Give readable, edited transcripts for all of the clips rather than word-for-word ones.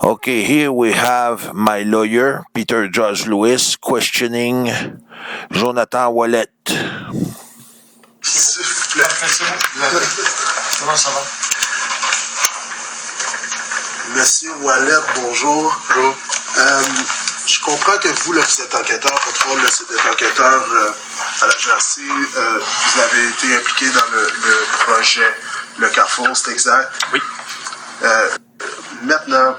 Okay, here we have my lawyer, Peter George Lewis, questioning Jonathan Ouellet. S'il vous plaît. Comment ça va? Monsieur Ouellet, bonjour. Bonjour. Je comprends que vous, là, vous êtes enquêteur, votre rôle, là, c'est d'être enquêteur à la GRC. Vous avez été impliqué dans le projet Le Carrefour, c'est exact? Oui. Maintenant,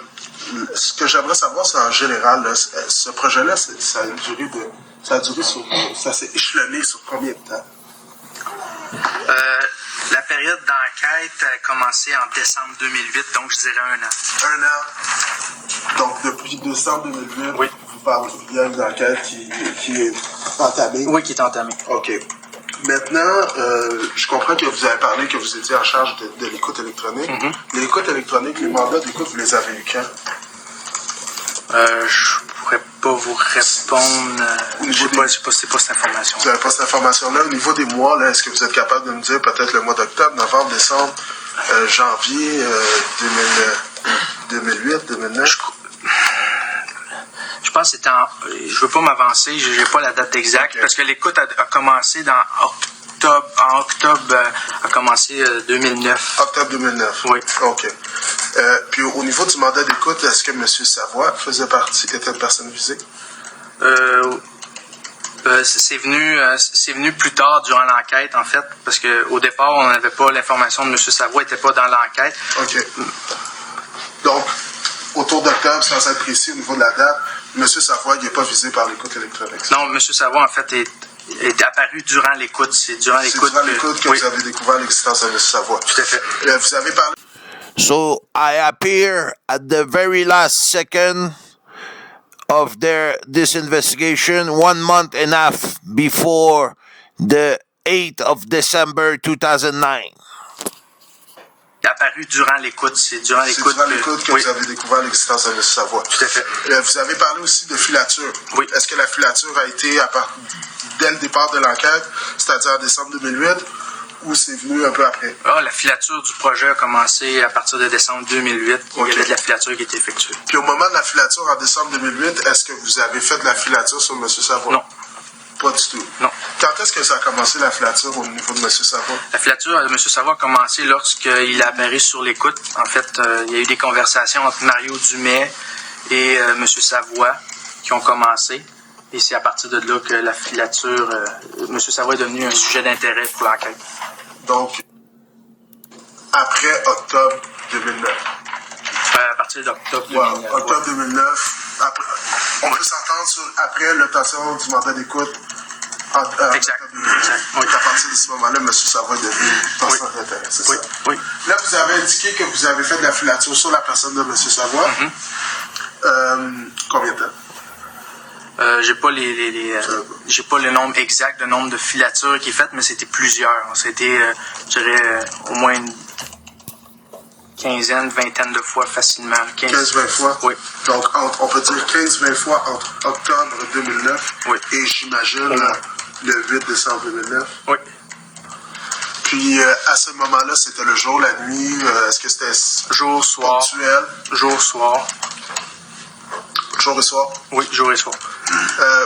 ce que j'aimerais savoir, c'est en général, là, ce projet-là, ça s'est échelonné sur combien de temps? La période d'enquête a commencé en décembre 2008, donc je dirais 1 an. 1 an. Donc, depuis décembre 2008, oui. Vous parlez bien d'une enquête qui est entamée. Oui, qui est entamée. OK. Maintenant, je comprends que vous avez parlé que vous étiez en charge de l'écoute électronique. Mm-hmm. L'écoute électronique, les mandats d'écoute, vous les avez eu quand? Je pourrais pas vous répondre. C'est pas cette information. Vous n'avez pas cette information-là. Au niveau des mois, là, est-ce que vous êtes capable de me dire peut-être le mois d'octobre, novembre, décembre, janvier 2008, 2009? Je pense que c'était je veux pas m'avancer, j'ai pas la date exacte, okay. Parce que l'écoute a commencé en octobre a commencé 2009. Octobre 2009? Oui. OK. Puis au niveau du mandat d'écoute, est-ce que M. Savoie était une personne visée? C'est venu plus tard durant l'enquête, en fait, parce qu'au départ, on n'avait pas l'information de M. Savoie, n'était pas dans l'enquête. OK. Donc, autour d'octobre, sans être précis au niveau de la date, M. Savoie n'est pas visé par l'écoute électronique. Non, M. Savoie, en fait, est apparu durant l'écoute. C'est durant l'écoute que oui. Vous avez découvert l'existence de M. Savoie. Tout à fait. Vous avez parlé... So I appear at the very last second of this investigation, 1 month and a half before the 8th of December 2009. Apparu durant l'écoute. C'est durant l'écoute que oui. Vous avez découvert l'existence de M. Savoie. Tout à fait. Vous avez parlé aussi de filature. Oui. Est-ce que la filature a été dès le départ de l'enquête, c'est-à-dire en décembre 2008, ou c'est venu un peu après? La filature du projet a commencé à partir de décembre 2008. Okay. Il y avait de la filature qui était effectuée. Puis au moment de la filature en décembre 2008, est-ce que vous avez fait de la filature sur M. Savoie? Non. Pas du tout? Non. Quand est-ce que ça a commencé la filature au niveau de M. Savoie? La filature de M. Savoie a commencé lorsqu'il a apparu sur l'écoute. En fait, il y a eu des conversations entre Mario Dumais et M. Savoie qui ont commencé. Et c'est à partir de là que la filature, M. Savoie est devenu un sujet d'intérêt pour l'enquête. Donc, après octobre 2009? À partir d'octobre 2009. Octobre 2009. Après, on peut s'entendre sur après l'obtention du mandat d'écoute. Exact. Exact. Oui. À partir de ce moment-là, M. Savoie est devenu personne d'intérêt, c'est oui. ça? Oui. Là, vous avez indiqué que vous avez fait de la filature sur la personne de M. Savoie. Mm-hmm. Combien de temps? J'ai pas j'ai pas le nombre exact, le nombre de filatures qui est fait, mais c'était plusieurs. C'était, je dirais, au moins une quinzaine, vingtaine de fois facilement. 15-20 fois? Oui. Donc, on peut dire 15-20 fois entre octobre 2009 oui. et j'imagine le 8 décembre 2009? Oui. Puis, à ce moment-là, c'était le jour, la nuit? Est-ce que c'était jour, soir, ponctuel? Jour, soir. Jour et soir? Oui, jour et soir.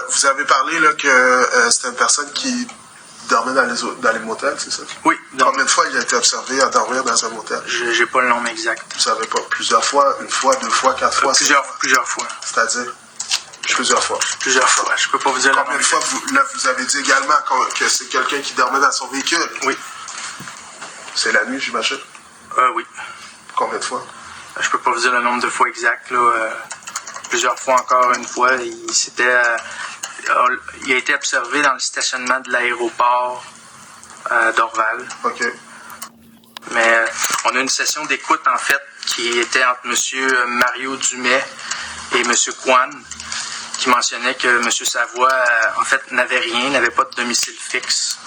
Vous avez parlé là, que c'était une personne qui dormait dans les motels, c'est ça? Oui. Combien de fois il a été observé à dormir dans un motel? J'ai pas le nombre exact. Vous savez pas? Plusieurs fois? Une fois, 2 fois, 4 fois? Plusieurs fois. C'est-à-dire? Plusieurs fois. Plusieurs fois. Je peux pas vous dire combien de fois vous avez dit également que c'est quelqu'un qui dormait dans son véhicule? Oui. C'est la nuit, j'imagine? Oui. Combien de fois? Je peux pas vous dire le nombre de fois exact, là. Plusieurs fois encore une fois. Il a été observé dans le stationnement de l'aéroport d'Orval. OK. Mais on a une session d'écoute, en fait, qui était entre M. Mario Dumais et M. Kwan, qui mentionnait que M. Savoie, en fait, n'avait rien, n'avait pas de domicile fixe.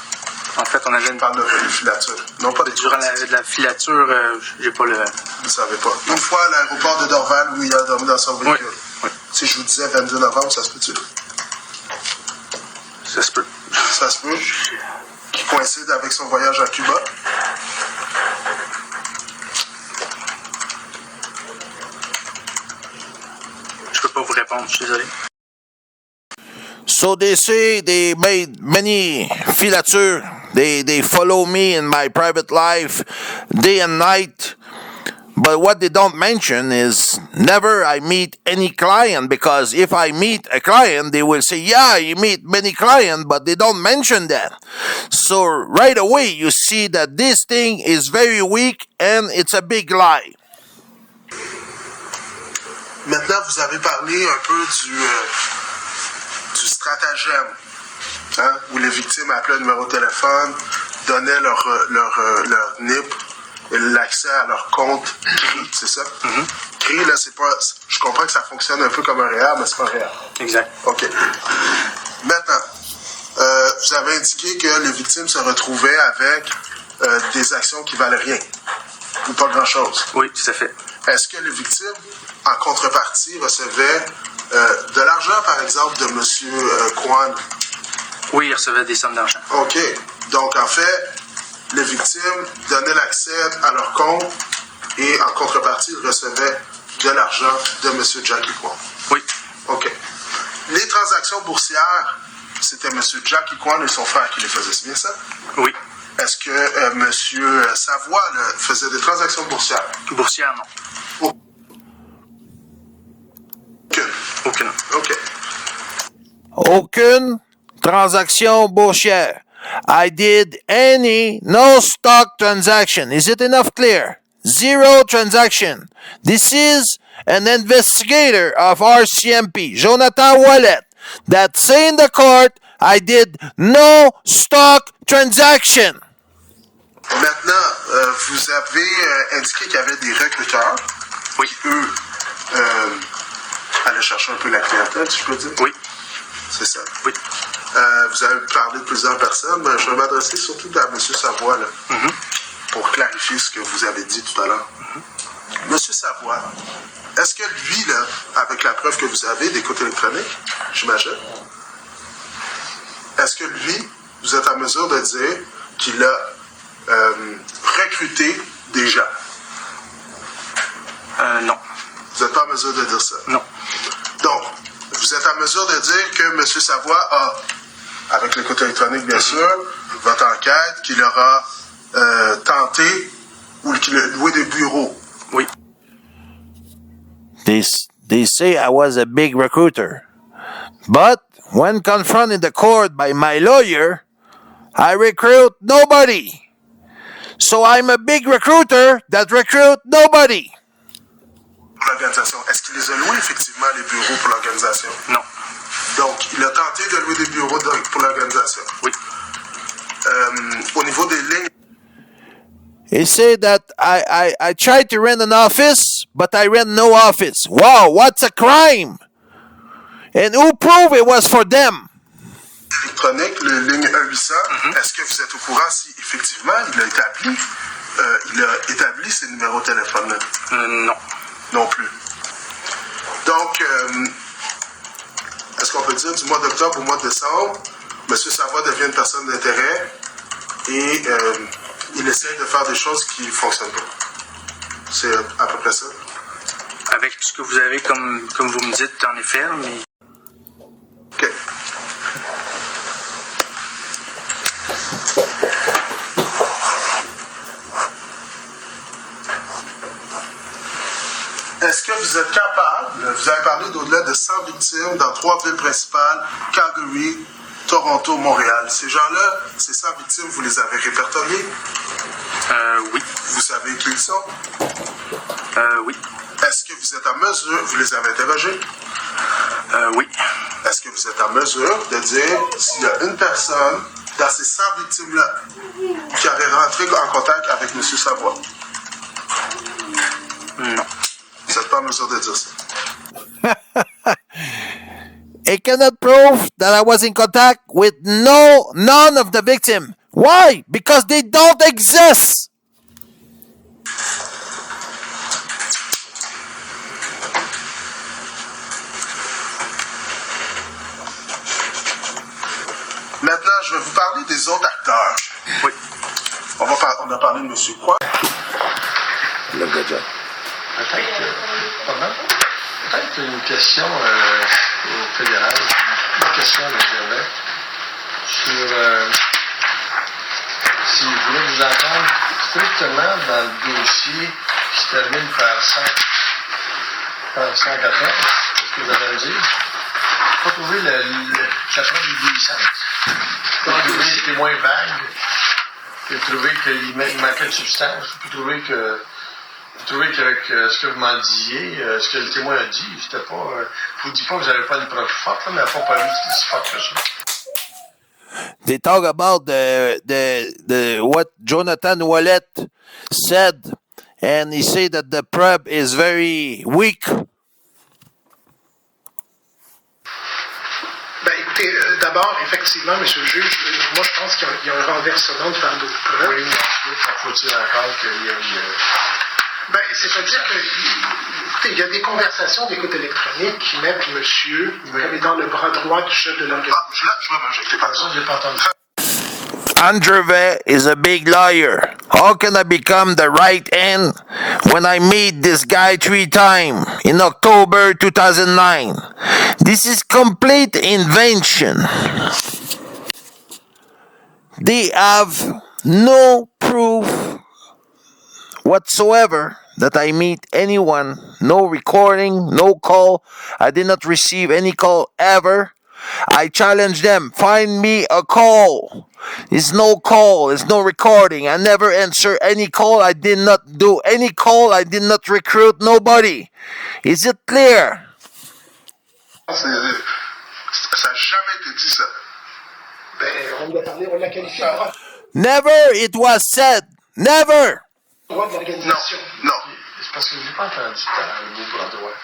En fait, on avait une... Parle de filature. Non, pas de durant la filature, j'ai pas le... Vous savez pas. Une fois à l'aéroport de Dorval où il a dormi dans son véhicule. Oui. Si je vous disais 22 novembre, ça se peut-tu? Ça se peut. Ça se peut. Qui coïncide avec son voyage à Cuba. pas vous répondre, je suis désolé. So they say they made many filatures. They follow me in my private life day and night. But what they don't mention is never I meet any client, because if I meet a client, they will say, yeah, you meet many clients, but they don't mention that. So right away, you see that this thing is very weak and it's a big lie. Maintenant, vous avez parlé un peu du stratagème, hein, où les victimes appelaient un numéro de téléphone, donnaient leur NIP, et l'accès à leur compte CRI, c'est ça? Mm-hmm. CRI, là, c'est pas... Je comprends que ça fonctionne un peu comme un REER, mais c'est pas un REER. Exact. OK. Maintenant, vous avez indiqué que les victimes se retrouvaient avec des actions qui valaient rien, ou pas grand-chose. Oui, tout à fait. Est-ce que les victimes, en contrepartie, recevaient de l'argent, par exemple, de M. Kwan? Oui, ils recevaient des sommes d'argent. OK. Donc, en fait, les victimes donnaient l'accès à leur compte et, en contrepartie, ils recevaient de l'argent de M. Jackie Kwan. Oui. OK. Les transactions boursières, c'était M. Jackie Kwan et son frère qui les faisaient, c'est bien ça? Oui. Est-ce que M. Savoie faisait des transactions boursières? Boursières, non. Aucune. OK. Aucune transaction boursière. I did no stock transaction. Is it enough clear? Zero transaction. This is an investigator of RCMP, Jonathan Wallet, that say in the court I did no stock transaction. Maintenant, vous avez indiqué qu'il y avait des recruteurs Oui. qui, eux, allaient chercher un peu la clientèle, si je peux dire. Oui. C'est ça. Oui. Vous avez parlé de plusieurs personnes, mais je vais m'adresser surtout à M. Savoie, là, pour clarifier ce que vous avez dit tout à l'heure. M. Savoie, est-ce que lui, là, avec la preuve que vous avez d'écoute électronique, j'imagine, est-ce que lui, vous êtes en mesure de dire qu'il a recruté des gens? Non. Vous n'êtes pas en mesure de dire ça? Non. Donc, vous êtes en mesure de dire que M. Savoie a, avec l'écoute électronique bien sûr, votre enquête, qu'il aura tenté ou qu'il a loué des bureaux? Oui. They say I was a big recruiter. But when confronted in the court by my lawyer, I recruit nobody. So I'm a big recruiter that recruit nobody. L'organisation, est-ce qu'il les a loués effectivement les bureaux pour l'organisation? Non. Donc, il a tenté de louer des bureaux pour l'organisation? Oui. Au niveau des lignes... He said that I tried to rent an office, but I rent no office. Wow, what's a crime? And who proved it was for them? Électronique, le ligne 1-800, est-ce que vous êtes au courant si effectivement il a établi ces numéros de téléphone-là? Non. Non plus. Donc, est-ce qu'on peut dire du mois d'octobre au mois de décembre, M. Savoie devient une personne d'intérêt et il essaie de faire des choses qui ne fonctionnent pas? C'est à peu près ça? Avec ce que vous avez, comme vous me dites, en effet, mais... OK. Est-ce que vous êtes capable, vous avez parlé d'au-delà de 100 victimes dans 3 villes principales, Calgary, Toronto, Montréal. Ces gens-là, ces 100 victimes, vous les avez répertoriés? Oui. Vous savez qui ils sont? Oui. Est-ce que vous êtes en mesure, vous les avez interrogés? Oui. Est-ce que vous êtes en mesure de dire s'il y a une personne dans ces 100 victimes-là qui avait rentré en contact avec M. Savoie? Non. Vous n'êtes pas en mesure de dire ça? It cannot prove that I was in contact with none of the victims. Why? Because they don't exist. Maintenant, je vais vous parler des autres acteurs. Oui. On a parlé de M. Quoi? Love that job. Peut-être une question au fédéral, une question de Gervais sur si vous voulez vous entendre strictement dans le dossier qui se termine par 114, qu'est-ce que vous avez à dire? Pas trouver le chapitre du licence. Pas trouver les témoins vagues. Puis trouver qu'il manquait de substance. Puis trouver qu'avec ce que vous m'en disiez, ce que le témoin a dit, c'était pas. Je vous dis pas que vous n'avez pas une preuve forte, mais elle n'a pas paru si forte que ça. They talk about the what Jonathan Wallet said, and he said that the prep is very weak. Ben, écoutez, d'abord, effectivement, M. le juge, moi je pense qu'il y a un renversement de fardeau de preuves. Oui, ensuite, faut-il encore qu'il y ait Ben, c'est-à-dire que, écoutez, il y a des conversations d'écoute électronique qui mettent monsieur comme étant le bras droit du chef de l'organisation. Là, je vais m'injecter par ça, ça. j'ai pas entendu. Andreve is a big liar. How can I become the right hand when I meet this guy 3 times in October 2009? This is complete invention. They have no proof whatsoever that I meet anyone. No recording, no call. I did not receive any call ever. I challenge them, find me a call. There's no call, there's no recording. I never answer any call. I did not do any call. I did not recruit nobody. Is it clear? Ça n'a jamais été dit, ça. Ben, on l'a qualifié de bras Never it was said. Never. droit de Non, l'organisation. non. C'est parce que je n'ai pas entendu le mot bras droit.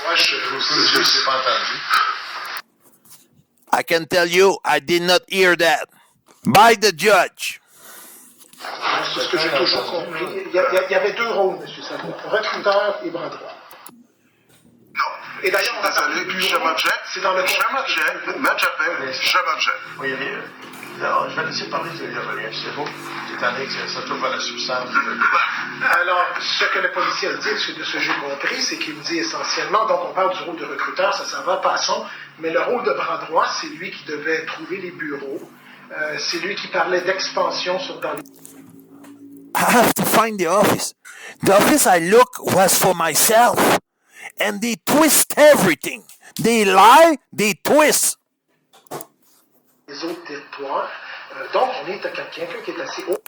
Moi, je Je n'ai pas entendu. I can tell you, I did not hear that. By the judge. c'est ce que j'ai toujours compris. Il y avait deux rôles, M. Savoie, recruteur et bras droit. Non. Et d'ailleurs, on va parler Désolé, du je bureau. m'objecte. C'est dans le Je m'objecte. Je m'objecte. Oui, alors, je vais laisser parler de l'Irolien, c'est beau, étant donné que ça touche à la substance. Alors, ce que le policier a dit, de ce que j'ai compris, c'est qu'il dit essentiellement, donc on parle du rôle de recruteur, ça va, passons, mais le rôle de bras droit, c'est lui qui devait trouver les bureaux, c'est lui qui parlait d'expansion dans les... I have to find the office. The office I look was for myself. And they twist everything. They lie, they twist. les autres territoires. Donc, on est à quelqu'un qui est assez haut.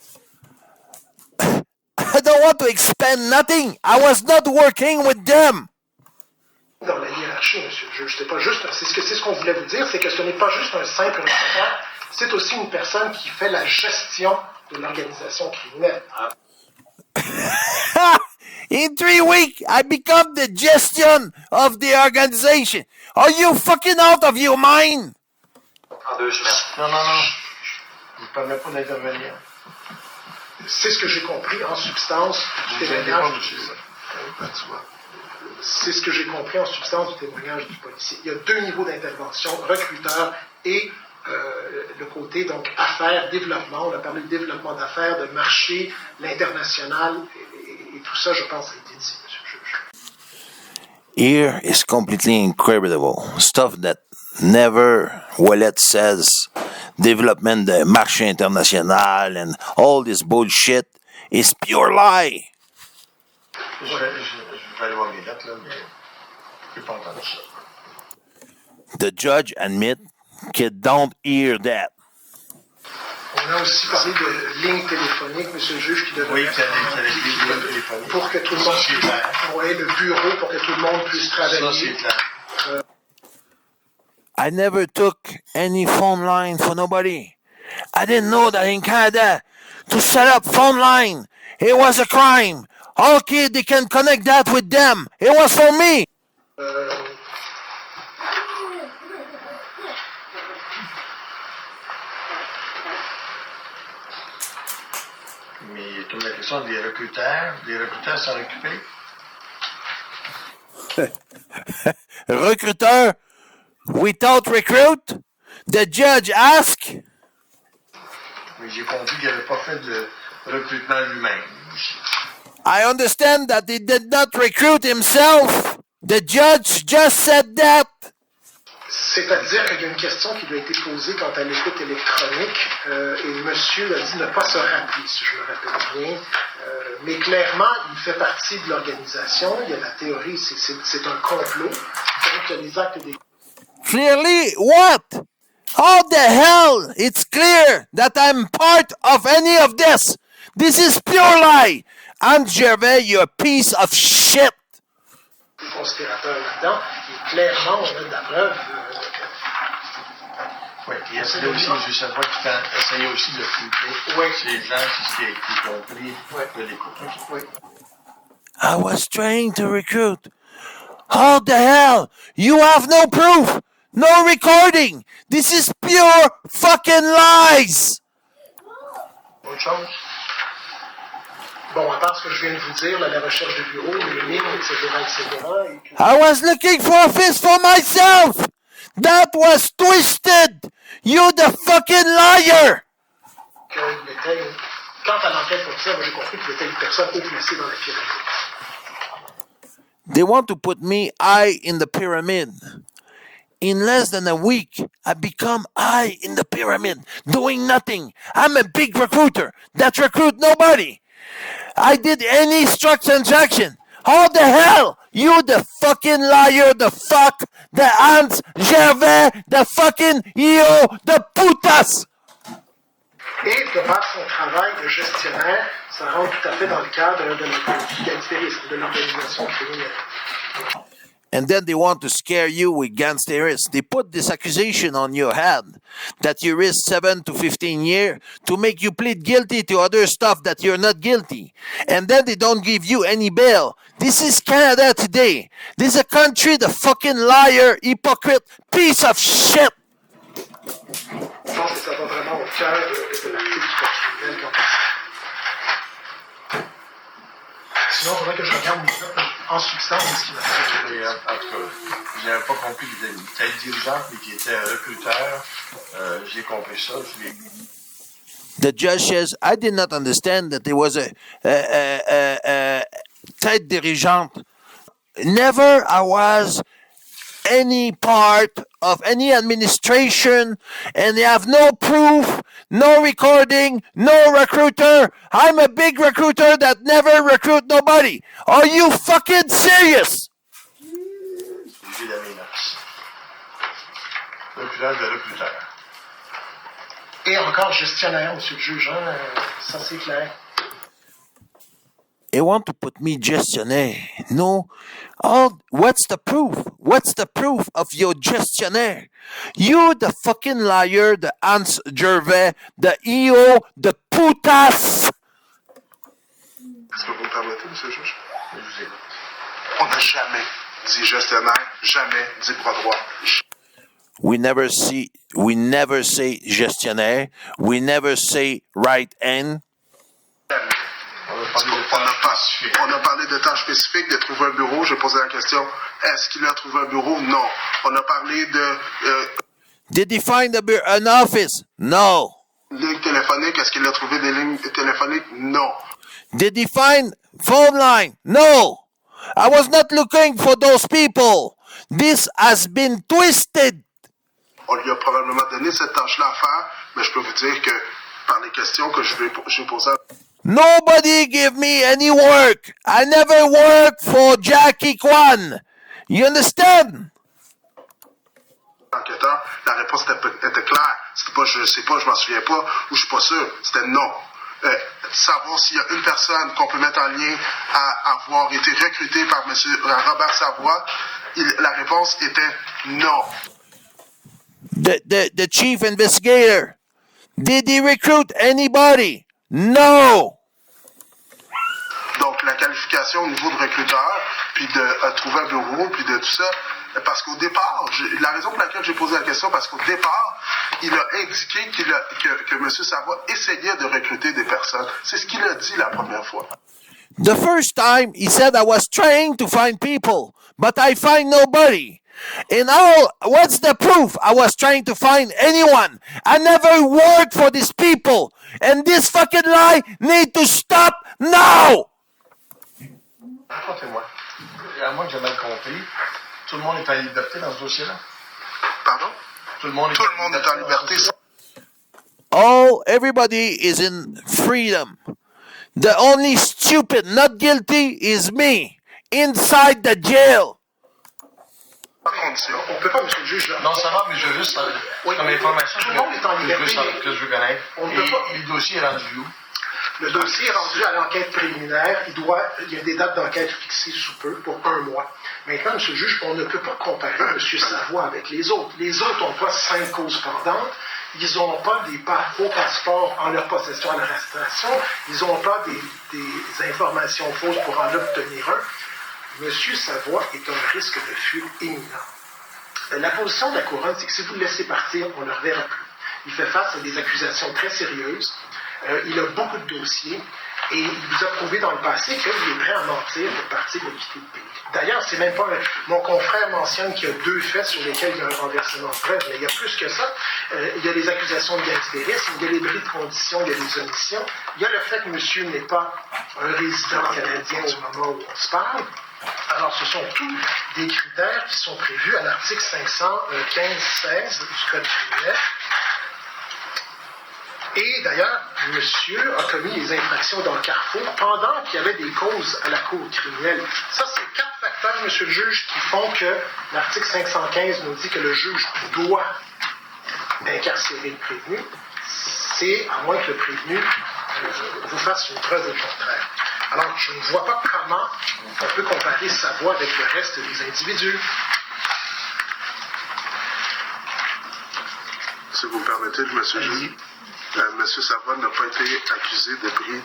I don't want to expand nothing. I was not working with them. Dans la hiérarchie, monsieur le juge, c'est pas juste, c'est ce qu'on voulait vous dire, c'est que ce n'est pas juste un simple recruteur, c'est aussi une personne qui fait la gestion de l'organisation criminelle. In 3 weeks, I become the gestion of the organization. Are you fucking out of your mind? En 2 semaines. Non, non, non. Je ne vous permets pas d'intervenir. C'est ce que j'ai compris en substance du Vous n'allez témoignage. pas toucher ça. C'est ce que j'ai compris en substance du témoignage du policier. Il y a 2 niveaux d'intervention, recruteur et le côté donc affaires, développement. On a parlé de développement d'affaires, de marché, l'international et tout ça, je pense, a été dit, monsieur le juge. Here is completely incredible. Stuff that never Wallet says. Development de marché international and all this bullshit is pure lie. Je vais aller voir mes lettres, là, mais je n'ai pas entendu ça. The judge admit he don't hear that. On a aussi parlé de lignes téléphoniques, monsieur le juge, qui devrait Oui, qu'il y a des lignes téléphoniques. pour que tout le monde Ça, c'est clair. ouais, le bureau pour que tout le monde puisse Ça, travailler. c'est clair. I never took any phone line for nobody. I didn't know that in Canada, to set up phone line, it was a crime. Okay, they can connect that with them. It was for me. Mais toute la question des recruteurs s'en occuper. Recruiter without recruit? The judge asked. Mais j'ai compris qu'il n'avait pas fait de recrutement lui-même. I understand that he did not recruit himself. The judge just said that. C'est-à-dire qu'il y a une question qui lui a été posée quant à l'écoute électronique et monsieur a dit ne pas se rappeler, si je me rappelle bien. Mais clairement, il fait partie de l'organisation. Il y a la théorie, c'est un complot. Donc, il y a les actes des... Clearly, what? How the hell? It's clear that I'm part of any of this. This is pure lie. Anne Gervais, you're a piece of shit. conspirateurs là-dedans. Et clairement, on a de la preuve. Oui, il y a aussi, je sais pas, qui essayait aussi de flouter ces gens, c'est ce qui a été compris de l'écoute. Oui. I was trying to recruit. How the hell? You have no proof, no recording. This is pure fucking lies. Autre chose? Bon, à part ce que je viens de vous dire, là, la recherche de bureau, les lignes, etc., et puis... I was looking for a fist for myself. That was twisted. You the fucking liar. qu'il était, quant à l'enquête comme ça, moi, j'ai compris qu'il était une personne haut placée dans la pyramide. They want to put me high in the pyramid. In less than a week, I become high in the pyramid, doing nothing. I'm a big recruiter that recruit nobody. I did any struct transaction. How the hell? You the fucking liar, the fuck, the Hans Gervais, the fucking EO, the putas. Et de par son travail de gestionnaire, ça rentre tout à fait dans le cadre de l'égalistérisme, de l'organisation criminelle. And then they want to scare you with gangsterism. They put this accusation on your head that you risk 7 to 15 years to make you plead guilty to other stuff that you're not guilty. And then they don't give you any bail. This is Canada today. This is a country, the fucking liar, hypocrite, piece of shit. Je pense que ça va vraiment au cœur de l'article du Code criminel quant à ça. Sinon, il faudrait que je regarde en substance ce qui m'a fait. En tout cas, je n'avais pas compris qu'il était dirigeant et qu'il était recruteur. J'ai compris ça. The judge says, I did not understand that there was a tête dirigeante. Never I was any part of any administration, and they have no proof, no recording, no recruiter. I'm a big recruiter that never recruit nobody. Are you fucking serious? J'ai la menace. Recruteur de recruteur. Et encore gestionnaire, monsieur le juge, hein, ça c'est clair. They want to put me gestionnaire. No. Oh, what's the proof? What's the proof of your gestionnaire? You the fucking liar, the Hans Gervais, the EO, the putas. Est-ce que vous me permettez, monsieur le juge? Je vous écoute. On n'a jamais dit gestionnaire, jamais dit bras droit. We never say gestionnaire. We never say right hand. Jamais. On a parlé de tâches spécifiques, de trouver un bureau. J'ai posé la question, est-ce qu'il a trouvé un bureau? Non. On a parlé de Did he find an office? No. lignes téléphoniques. Est-ce qu'il a trouvé des lignes téléphoniques? Non. Did he find phone line? No. I was not looking for those people. This has been twisted. On lui a probablement donné cette tâche-là à faire, mais je peux vous dire que par les questions que j'ai posées, Nobody give me any work. I never worked for Jackie Kwan. You understand? l'enquêteur, la réponse était claire. C'était pas je sais pas, je m'en souviens pas, ou je suis pas sûr. C'était non. Savoir s'il y a une personne qu'on peut mettre en lien à avoir été recrutée par M. Robert Savoie, la réponse était non. The chief investigator. Did he recruit anybody? No. Donc, la qualification au niveau de recruteur, puis de trouver un bureau, puis de tout ça, parce qu'au départ, la raison pour laquelle j'ai posé la question, parce qu'au départ, il a indiqué que M. Savoie essayait de recruter des personnes. C'est ce qu'il a dit la première fois. The first time he said I was trying to find people, but I find nobody. And what's the proof? I was trying to find anyone. I never worked for these people. And this fucking lie need to stop now. Racontez-moi. À moins que j'ai mal compris, tout le monde est en liberté dans ce dossier-là? Pardon? Tout le monde Tout le monde est en liberté. All, everybody is in freedom. The only stupid not guilty is me inside the jail. Pas condition. On ne peut pas, monsieur le juge. Non, ça va, mais je veux juste savoir, Oui. comme information, Tout le monde est en liberté. que je veux connaître. On ne peut pas. Et le dossier est rendu où? Le dossier est rendu à l'enquête préliminaire. Il y a des dates d'enquête fixées sous peu pour 1 mois. Maintenant, monsieur le juge, on ne peut pas comparer M. Savoie avec les autres. Les autres n'ont pas 5 causes pendantes. Ils n'ont pas des faux passeports en leur possession à l'arrestation. Ils n'ont pas des informations fausses pour en obtenir un. M. Savoie est un risque de fuite imminent. La position de la couronne, c'est que si vous le laissez partir, on ne le reverra plus. Il fait face à des accusations très sérieuses. Il a beaucoup de dossiers et il vous a prouvé dans le passé qu'il est prêt à mentir pour partir de quitter le pays. D'ailleurs, c'est même pas mon confrère mentionne qu'il y a 2 faits sur lesquels il y a un renversement de preuve, mais il y a plus que ça. Il y a des accusations de gangstérisme, il y a les bris de condition, il y a des omissions. Il y a le fait que monsieur n'est pas un résident canadien au moment où on se parle. Alors, ce sont tous des critères qui sont prévus à l'article 515-16 du Code criminel. Et d'ailleurs, monsieur a commis les infractions dans le Carrefour pendant qu'il y avait des causes à la Cour criminelle. Ça, c'est 4 facteurs, monsieur le juge, qui font que l'article 515 nous dit que le juge doit incarcérer le prévenu. C'est à moins que le prévenu vous fasse une preuve au contraire. Alors, je ne vois pas comment on peut comparer sa voix avec le reste des individus. Si vous me permettez, monsieur le juge. M. Savoie n'a pas été accusé de bris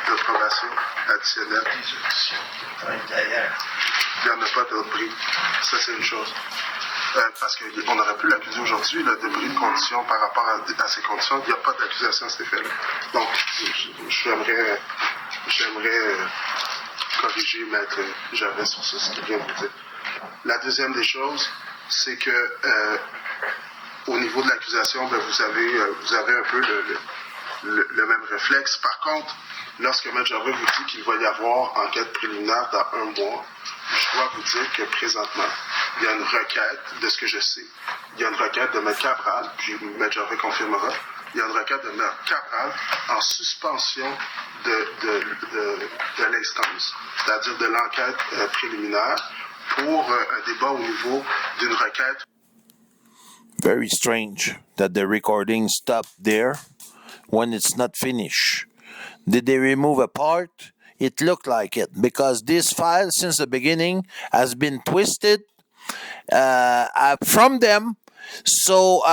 de probation additionnel. Il n'y en a pas d'autres bris. Ça, c'est une chose. Parce qu'on aurait pu l'accuser aujourd'hui de bris de conditions par rapport à ces conditions. Il n'y a pas d'accusation à cet effet-là. Donc, j'aimerais corriger Maître Gervais sur ce qu'il vient de vous dire. La deuxième des choses, c'est que au niveau de l'accusation, vous avez un peu le même réflexe. Par contre, lorsque M. Gervais vous dit qu'il va y avoir enquête préliminaire dans 1 mois, je dois vous dire que présentement, il y a une requête, de ce que je sais, il y a une requête de M. Cabral, puis M. Gervais confirmera, il y a une requête de M. Cabral en suspension de l'instance, c'est-à-dire de l'enquête préliminaire, pour un débat au niveau d'une requête. Very strange that the recording stopped there when it's not finished. Did they remove a part? It looked like it because this file since the beginning has been twisted from them. So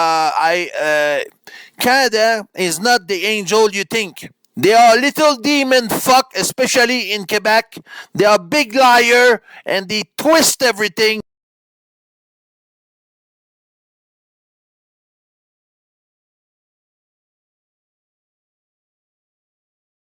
Canada is not the angel you think. They are little demon fuck, especially in Quebec. They are big liar and they twist everything.